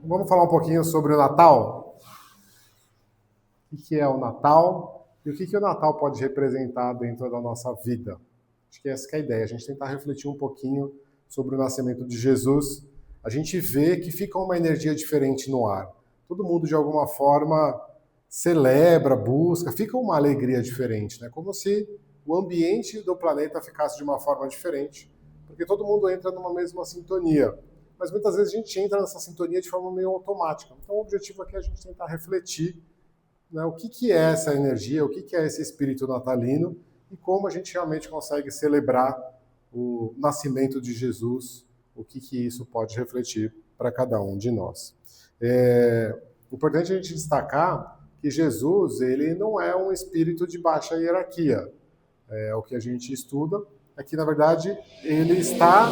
Vamos falar um pouquinho sobre o Natal? O que é o Natal e o que o Natal pode representar dentro da nossa vida? Acho que essa que é a ideia, a gente tentar refletir um pouquinho sobre o nascimento de Jesus. A gente vê que fica uma energia diferente no ar. Todo mundo, de alguma forma, celebra, busca, fica uma alegria diferente, né? Como se o ambiente do planeta ficasse de uma forma diferente, porque todo mundo entra numa mesma sintonia. Mas muitas vezes a gente entra nessa sintonia de forma meio automática. Então o objetivo aqui é a gente tentar refletir, né, o que é essa energia, o que é esse espírito natalino e como a gente realmente consegue celebrar o nascimento de Jesus, o que isso pode refletir para cada um de nós. É importante a gente destacar que Jesus, ele não é um espírito de baixa hierarquia. O que a gente estuda é que, na verdade, ele está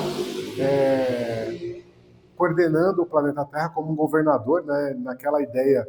coordenando o planeta Terra como um governador, né, naquela ideia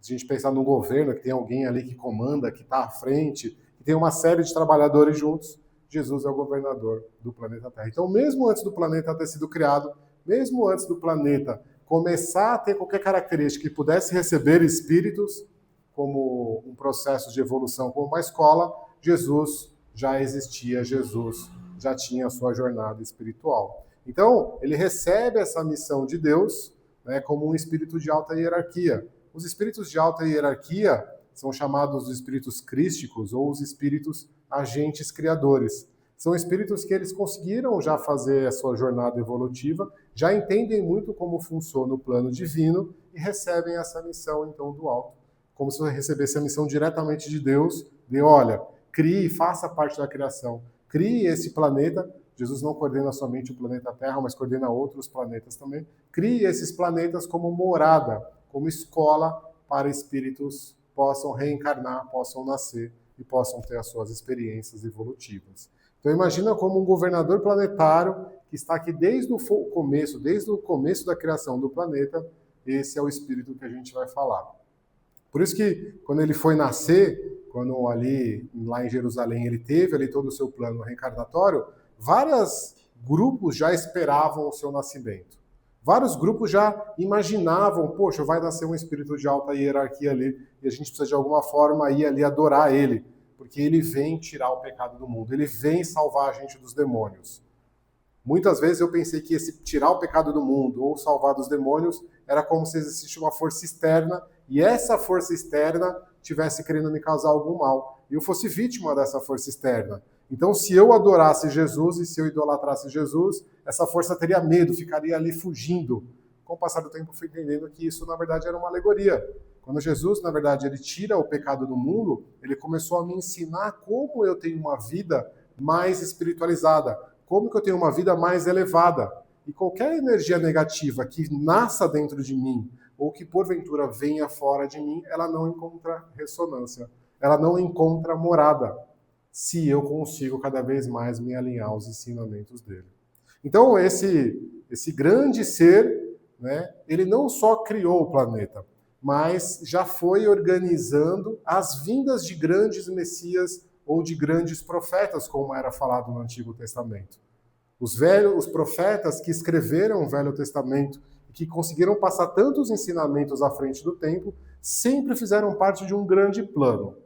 de a gente pensar num governo, que tem alguém ali que comanda, que está à frente, que tem uma série de trabalhadores juntos. Jesus é o governador do planeta Terra. Então, mesmo antes do planeta ter sido criado, mesmo antes do planeta começar a ter qualquer característica que pudesse receber espíritos, como um processo de evolução, como uma escola, Jesus já existia, Jesus já tinha a sua jornada espiritual. Então, ele recebe essa missão de Deus, né, como um espírito de alta hierarquia. Os espíritos de alta hierarquia são chamados de espíritos crísticos ou os espíritos agentes criadores. São espíritos que eles conseguiram já fazer a sua jornada evolutiva, já entendem muito como funciona o plano divino e recebem essa missão, então, do alto. Como se recebesse a missão diretamente de Deus, de, olha, crie, faça parte da criação, crie esse planeta. Jesus não coordena somente o planeta Terra, mas coordena outros planetas também. Crie esses planetas como morada, como escola para espíritos possam reencarnar, possam nascer e possam ter as suas experiências evolutivas. Então imagina como um governador planetário que está aqui desde o começo da criação do planeta, esse é o espírito que a gente vai falar. Por isso que quando ele foi nascer, quando ali lá em Jerusalém ele teve ali todo o seu plano reencarnatório, vários grupos já esperavam o seu nascimento. Vários grupos já imaginavam, poxa, vai nascer um espírito de alta hierarquia ali e a gente precisa de alguma forma ir ali adorar ele, porque ele vem tirar o pecado do mundo, ele vem salvar a gente dos demônios. Muitas vezes eu pensei que esse tirar o pecado do mundo ou salvar dos demônios era como se existisse uma força externa e essa força externa tivesse querendo me causar algum mal e eu fosse vítima dessa força externa. Então, se eu adorasse Jesus e se eu idolatrasse Jesus, essa força teria medo, ficaria ali fugindo. Com o passar do tempo, eu fui entendendo que isso, na verdade, era uma alegoria. Quando Jesus, na verdade, ele tira o pecado do mundo, ele começou a me ensinar como eu tenho uma vida mais espiritualizada, como que eu tenho uma vida mais elevada. E qualquer energia negativa que nasça dentro de mim, ou que porventura venha fora de mim, ela não encontra ressonância, ela não encontra morada, se eu consigo cada vez mais me alinhar aos ensinamentos dele. Então, esse grande ser, né, ele não só criou o planeta, mas já foi organizando as vindas de grandes messias ou de grandes profetas, como era falado no Antigo Testamento. Os profetas que escreveram o Velho Testamento e que conseguiram passar tantos ensinamentos à frente do tempo, sempre fizeram parte de um grande plano.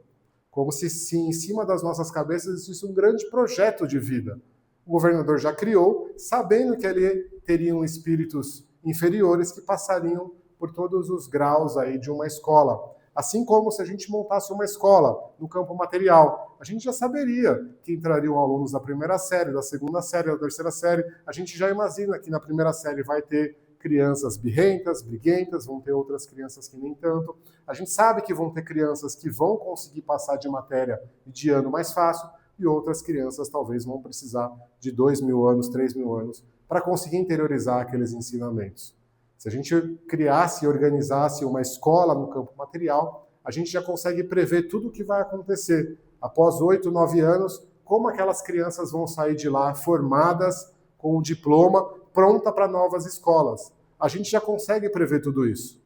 Como se em cima das nossas cabeças existisse um grande projeto de vida. O governador já criou, sabendo que ali teriam espíritos inferiores que passariam por todos os graus aí de uma escola. Assim como se a gente montasse uma escola no campo material, a gente já saberia que entrariam alunos da primeira série, da segunda série, da terceira série. A gente já imagina que na primeira série vai ter crianças birrentas, briguentas, vão ter outras crianças que nem tanto. A gente sabe que vão ter crianças que vão conseguir passar de matéria e de ano mais fácil, e outras crianças talvez vão precisar de 2.000 anos, 3.000 anos, para conseguir interiorizar aqueles ensinamentos. Se a gente criasse e organizasse uma escola no campo material, a gente já consegue prever tudo o que vai acontecer. Após 8, 9 anos, como aquelas crianças vão sair de lá formadas, com o diploma, pronta para novas escolas. A gente já consegue prever tudo isso.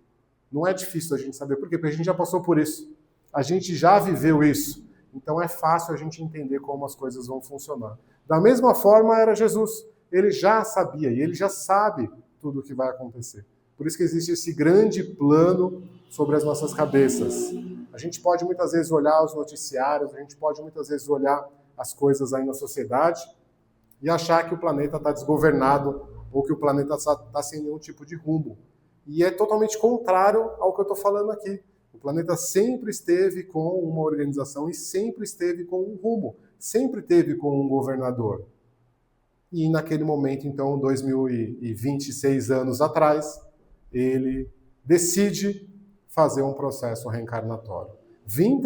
Não é difícil a gente saber por quê, porque a gente já passou por isso. A gente já viveu isso. Então é fácil a gente entender como as coisas vão funcionar. Da mesma forma era Jesus. Ele já sabia e ele já sabe tudo o que vai acontecer. Por isso que existe esse grande plano sobre as nossas cabeças. A gente pode muitas vezes olhar os noticiários, a gente pode muitas vezes olhar as coisas aí na sociedade e achar que o planeta está desgovernado ou que o planeta está sem nenhum tipo de rumo. E é totalmente contrário ao que eu estou falando aqui. O planeta sempre esteve com uma organização e sempre esteve com um rumo, sempre esteve com um governador. E naquele momento, então, 2026 anos atrás, ele decide fazer um processo reencarnatório. Vim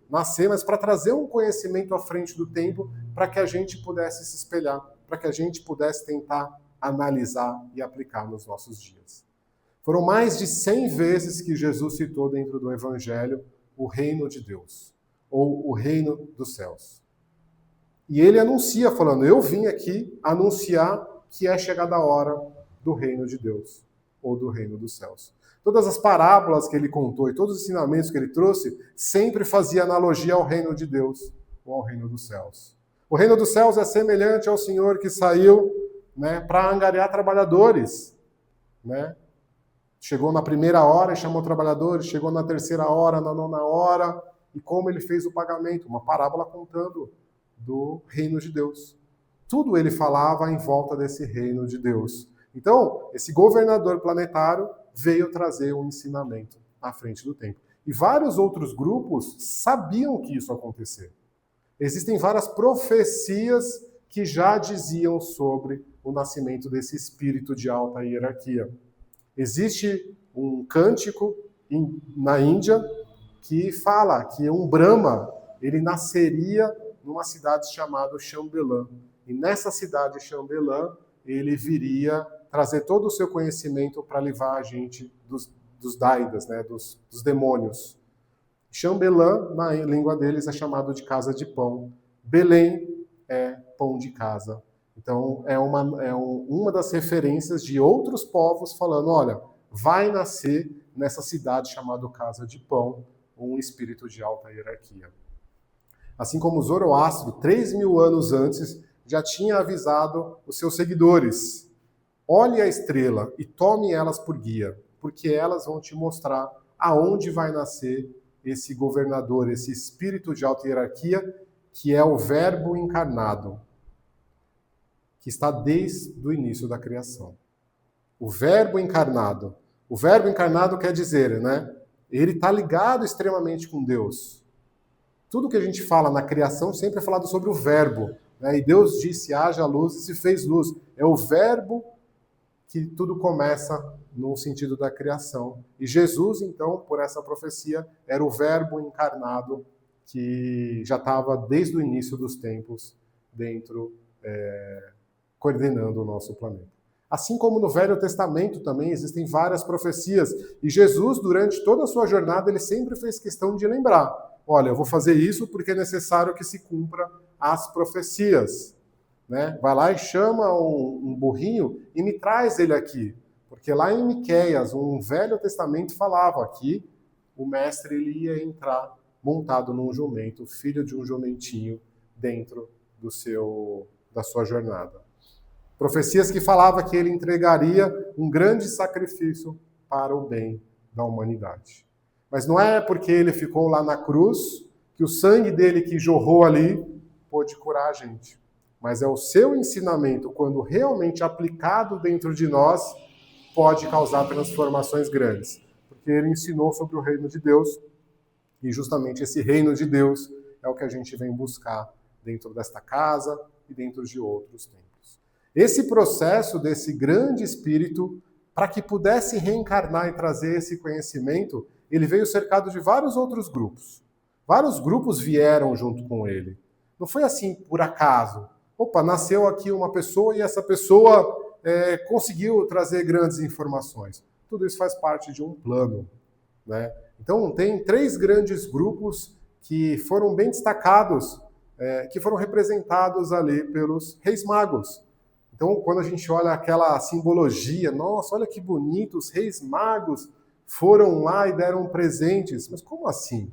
nascer, mas para trazer um conhecimento à frente do tempo, para que a gente pudesse se espelhar, para que a gente pudesse tentar analisar e aplicar nos nossos dias. Foram mais de 100 vezes que Jesus citou dentro do Evangelho o reino de Deus, ou o reino dos céus. E ele anuncia, falando, eu vim aqui anunciar que é chegada a hora do reino de Deus, ou do reino dos céus. Todas as parábolas que ele contou e todos os ensinamentos que ele trouxe sempre fazia analogia ao reino de Deus, ou ao reino dos céus. O reino dos céus é semelhante ao Senhor que saiu, para angariar trabalhadores, Chegou na primeira hora e chamou trabalhadores, chegou na terceira hora, na nona hora, e como ele fez o pagamento, uma parábola contando do reino de Deus. Tudo ele falava em volta desse reino de Deus. Então, esse governador planetário veio trazer um ensinamento à frente do tempo. E vários outros grupos sabiam que isso ia acontecer. Existem várias profecias que já diziam sobre o nascimento desse espírito de alta hierarquia. Existe um cântico na Índia que fala que um Brahma ele nasceria numa cidade chamada Shambhala. E nessa cidade de Shambhala, ele viria trazer todo o seu conhecimento para livrar a gente dos Daidas, dos demônios. Shambhala, na língua deles, é chamado de casa de pão. Belém é pão de casa. Então, é uma das referências de outros povos falando, olha, vai nascer nessa cidade chamada Casa de Pão um espírito de alta hierarquia. Assim como Zoroastro, 3.000 anos antes, já tinha avisado os seus seguidores, olhe a estrela e tome elas por guia, porque elas vão te mostrar aonde vai nascer esse governador, esse espírito de alta hierarquia, que é o Verbo encarnado, que está desde o início da criação. O Verbo encarnado. O Verbo encarnado quer dizer, ele está ligado extremamente com Deus. Tudo que a gente fala na criação sempre é falado sobre o Verbo. E Deus disse, haja luz e se fez luz. É o Verbo que tudo começa no sentido da criação. E Jesus, então, por essa profecia, era o Verbo encarnado que já estava desde o início dos tempos dentro coordenando o nosso planeta. Assim como no Velho Testamento também existem várias profecias. E Jesus, durante toda a sua jornada, ele sempre fez questão de lembrar. Olha, eu vou fazer isso porque é necessário que se cumpra as profecias. Vai lá e chama um burrinho e me traz ele aqui. Porque lá em Miqueias, um Velho Testamento falava que o mestre ele ia entrar montado num jumento, filho de um jumentinho, dentro da sua jornada. Profecias que falavam que ele entregaria um grande sacrifício para o bem da humanidade. Mas não é porque ele ficou lá na cruz que o sangue dele que jorrou ali pôde curar a gente. Mas é o seu ensinamento, quando realmente aplicado dentro de nós, pode causar transformações grandes. Porque ele ensinou sobre o reino de Deus, e justamente esse reino de Deus é o que a gente vem buscar dentro desta casa e dentro de outros tempos. Esse processo desse grande espírito, para que pudesse reencarnar e trazer esse conhecimento, ele veio cercado de vários outros grupos. Vários grupos vieram junto com ele. Não foi assim por acaso. Opa, nasceu aqui uma pessoa e essa pessoa conseguiu trazer grandes informações. Tudo isso faz parte de um plano. Então, tem 3 grandes grupos que foram bem destacados, que foram representados ali pelos reis magos. Então, quando a gente olha aquela simbologia, nossa, olha que bonito, os reis magos foram lá e deram presentes. Mas como assim?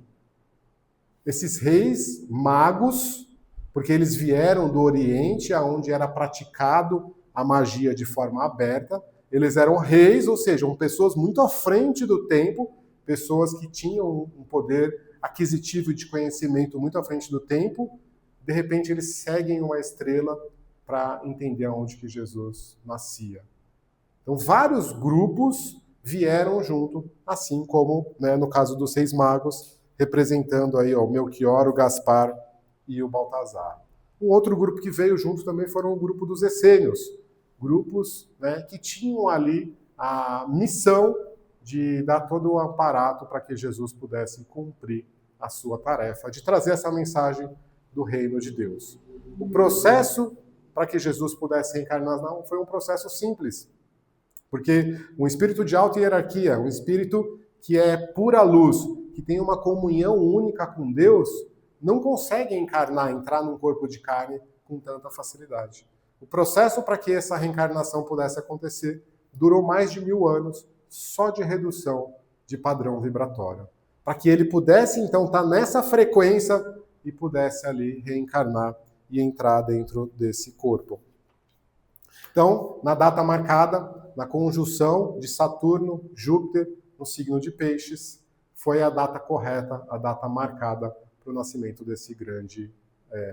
Esses reis magos, porque eles vieram do Oriente, onde era praticado a magia de forma aberta, Eles eram reis, ou seja, pessoas muito à frente do tempo, pessoas que tinham um poder aquisitivo e de conhecimento muito à frente do tempo. De repente, eles seguem uma estrela para entender onde que Jesus nascia. Então, vários grupos vieram junto, assim como, né, no caso dos 6 magos, representando aí o Melchior, o Gaspar e o Baltazar. Um outro grupo que veio junto também foram o grupo dos essênios, grupos, né, que tinham ali a missão de dar todo o aparato para que Jesus pudesse cumprir a sua tarefa, de trazer essa mensagem do reino de Deus. O processo para que Jesus pudesse reencarnar não foi um processo simples, porque um espírito de alta hierarquia, um espírito que é pura luz, que tem uma comunhão única com Deus, não consegue encarnar, entrar num corpo de carne com tanta facilidade. O processo para que essa reencarnação pudesse acontecer durou mais de 1000 anos, só de redução de padrão vibratório. Para que ele pudesse, então, estar nessa frequência e pudesse ali reencarnar e entrar dentro desse corpo. Então, na data marcada, na conjunção de Saturno, Júpiter, no signo de Peixes, foi a data correta, a data marcada para o nascimento desse grande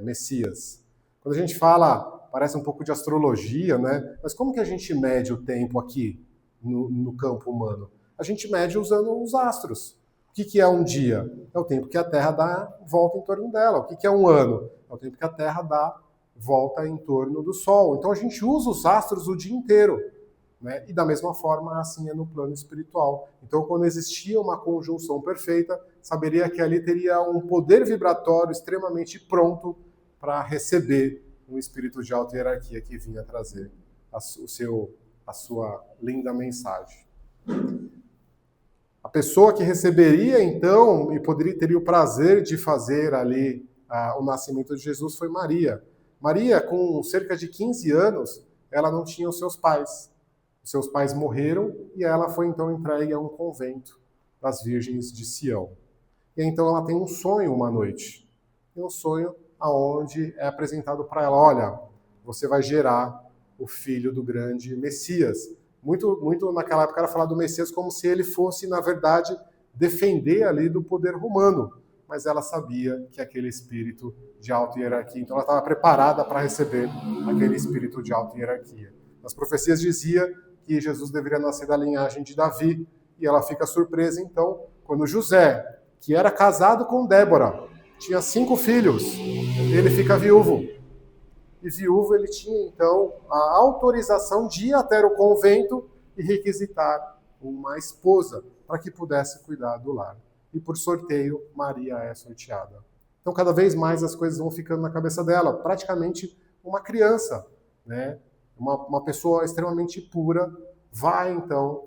Messias. Quando a gente fala, parece um pouco de astrologia, né? Mas como que a gente mede o tempo aqui no campo humano? A gente mede usando os astros. O que é um dia? É o tempo que a Terra dá volta em torno dela. O que é um ano? É o tempo que a Terra dá volta em torno do Sol. Então a gente usa os astros o dia inteiro. Né? E da mesma forma, assim é no plano espiritual. Então, quando existia uma conjunção perfeita, saberia que ali teria um poder vibratório extremamente pronto para receber um espírito de alta hierarquia que vinha trazer a sua linda mensagem. A pessoa que receberia, então, e teria o prazer de fazer ali o nascimento de Jesus foi Maria. Maria, com cerca de 15 anos, ela não tinha os seus pais. Seus pais morreram e ela foi então entregue a um convento das Virgens de Sião. E então ela tem um sonho uma noite. Tem um sonho aonde é apresentado para ela, olha, você vai gerar o filho do grande Messias. Muito naquela época era falar do Messias como se ele fosse, na verdade, defender ali do poder romano. Mas ela sabia que aquele espírito de alta hierarquia, então ela estava preparada para receber aquele espírito de alta hierarquia. As profecias diziam que Jesus deveria nascer da linhagem de Davi, e ela fica surpresa, então, quando José, que era casado com Débora, tinha 5 filhos, ele fica viúvo. E viúvo ele tinha, então, a autorização de ir até o convento e requisitar uma esposa para que pudesse cuidar do lar. E por sorteio, Maria é sorteada. Então, cada vez mais as coisas vão ficando na cabeça dela, praticamente uma criança, né? Uma pessoa extremamente pura vai, então,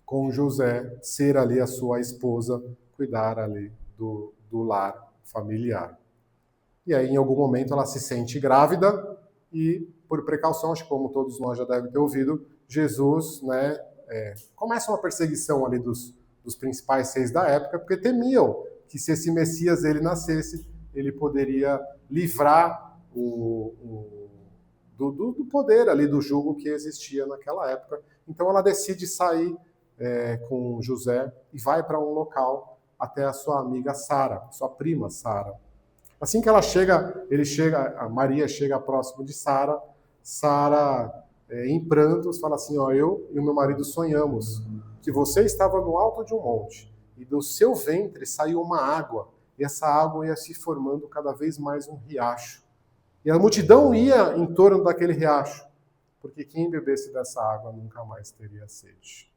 com José, ser ali a sua esposa, cuidar ali do lar familiar. E aí, em algum momento, ela se sente grávida e, por precaução, acho que como todos nós já devem ter ouvido, Jesus, né, começa uma perseguição ali dos principais 6 da época, porque temiam que se esse Messias ele nascesse, ele poderia livrar do poder ali, do jugo que existia naquela época. Então ela decide sair com José e vai para um local até a sua amiga Sara, sua prima Sara. Assim que a Maria chega próximo de Sara, Sara, em prantos, fala assim, ó, eu e o meu marido sonhamos que você estava no alto de um monte e do seu ventre saiu uma água e essa água ia se formando cada vez mais um riacho. E a multidão ia em torno daquele riacho, porque quem bebesse dessa água nunca mais teria sede.